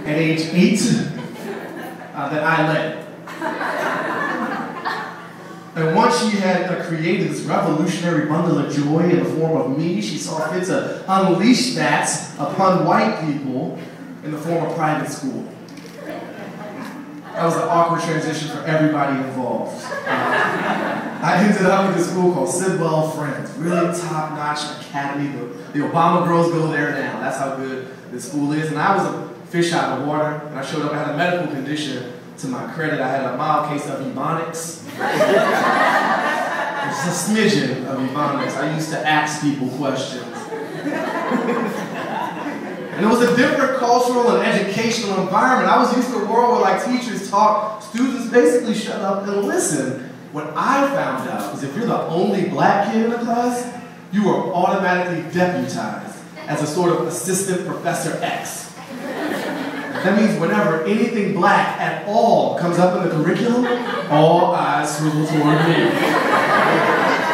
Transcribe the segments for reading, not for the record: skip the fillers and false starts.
at age 8 that I led. And once she had created this revolutionary bundle of joy in the form of me, she saw fit to unleash that upon white people in the form of private school. That was an awkward transition for everybody involved. I ended up at a school called Sidwell Friends, really top-notch academy. The Obama girls go there now. That's how good this school is. And I was a fish out of the water, and I showed up. I had a medical condition. To my credit, I had a mild case of ebonics. It's a smidgen of ebonics. I used to ask people questions. And it was a different cultural and educational environment. I was used to a world where like teachers taught students basically shut up and listen. What I found out is if you're the only black kid in the class, you are automatically deputized as a sort of assistant Professor X. That means whenever anything black at all comes up in the curriculum, all eyes swivel toward me.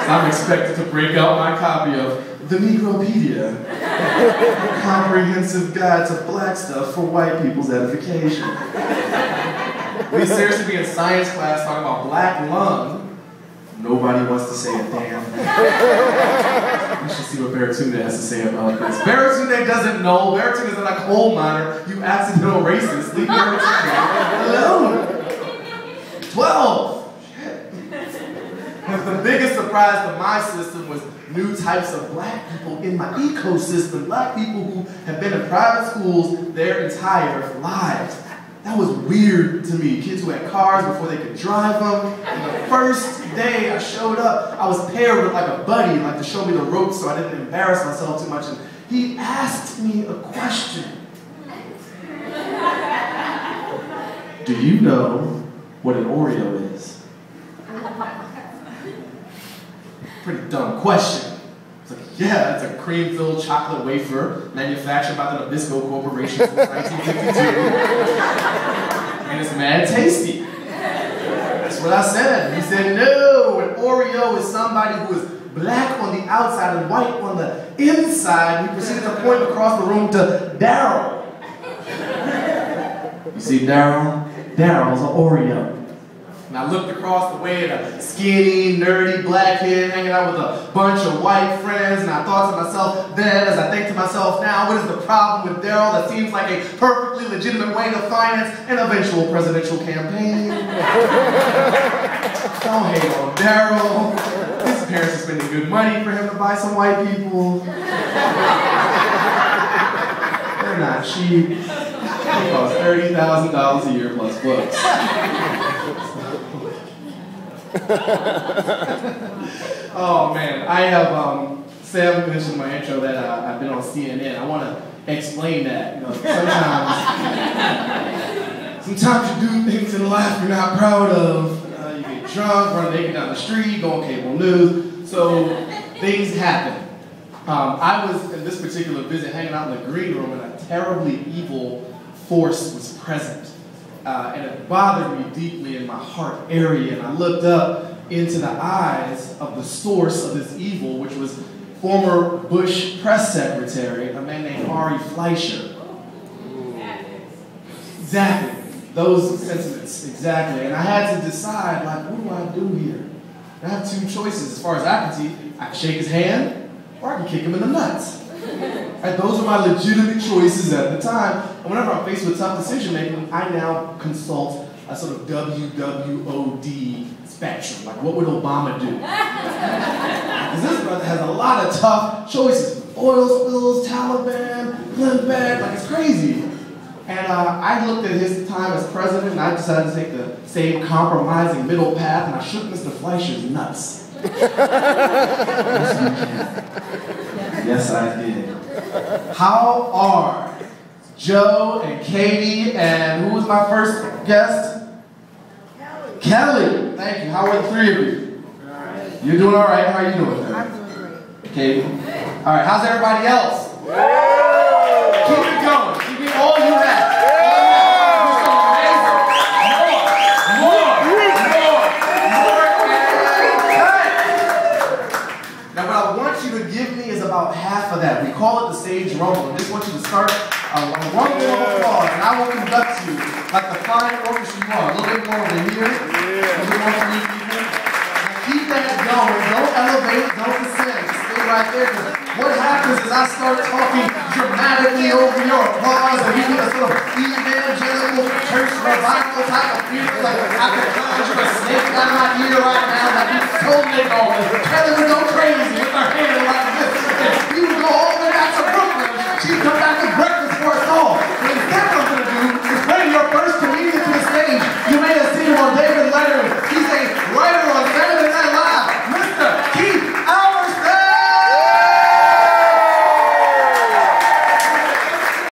I'm expected to break out my copy of The Negropedia, a comprehensive guide to black stuff for white people's edification. We'd seriously be in science class talking about black lung. Nobody wants to say a damn thing. You should see what Baratunde has to say about this. Baratunde doesn't know. Baratunde is not a coal miner. You accidental racist. Leave Baratunde alone. 12. Shit. The biggest surprise to my system was new types of black people in my ecosystem. Black people who have been in private schools their entire lives. That was weird to me. Kids who had cars before they could drive them. And the first day I showed up, I was paired with like a buddy, like to show me the ropes so I didn't embarrass myself too much. And he asked me a question. Do you know what an Oreo is? Pretty dumb question. It's like, yeah, it's a cream-filled chocolate wafer manufactured by the Nabisco Corporation since 1952. And it's mad tasty. That's what I said. He said, no, an Oreo is somebody who is black on the outside and white on the inside. We proceeded to point across the room to Daryl. You see Daryl? Daryl's an Oreo. And I looked across the way at a skinny, nerdy black kid hanging out with a bunch of white friends, and I thought to myself then, as I think to myself now, what is the problem with Daryl that seems like a perfectly legitimate way to finance an eventual presidential campaign? Don't hate on Daryl. His parents are spending good money for him to buy some white people. They're not cheap. They cost $30,000 a year plus books. Oh man, I have, Sam mentioned in my intro that I've been on CNN. I want to explain that. You know, sometimes you do things in life you're not proud of. You get drunk, run naked down the street, go on cable news. So things happen. I was in this particular visit hanging out in the green room and a terribly evil force was present. And it bothered me deeply in my heart area. And I looked up into the eyes of the source of this evil, which was former Bush press secretary, a man named Ari Fleischer. Exactly. Those sentiments, exactly. And I had to decide, like, what do I do here? I have two choices as far as I can see. I can shake his hand, or I can kick him in the nuts. Right, those are my legitimate choices at the time. And whenever I'm faced with tough decision making, I now consult a sort of WWOD spectrum. Like, what would Obama do? Because this brother has a lot of tough choices. Oil spills, Taliban, Clint Beck, like it's crazy. And I looked at his time as president, and I decided to take the same compromising middle path, and I shook Mr. Fleischer's nuts. Yes, I did. How are Joe and Katie and who was my first guest? Kelly. Thank you. How are the three of you? All right. You're doing all right. How are you doing? I'm doing great. Katie. All right. How's everybody else? Keep it going. Keep it all you have. About half of that. We call it the sage rumble. I just want you to start a rumble of applause, and I will conduct you like the fine orchestra you are. A little bit more over here. A little bit more for you people. Keep that going. Don't elevate. Don't descend. Just stay right there. Because what happens is I start talking dramatically over your applause, and you get a sort of evangelical church revival type of feel. Like I can conjure a snake out of my ear right now. Like you totally going.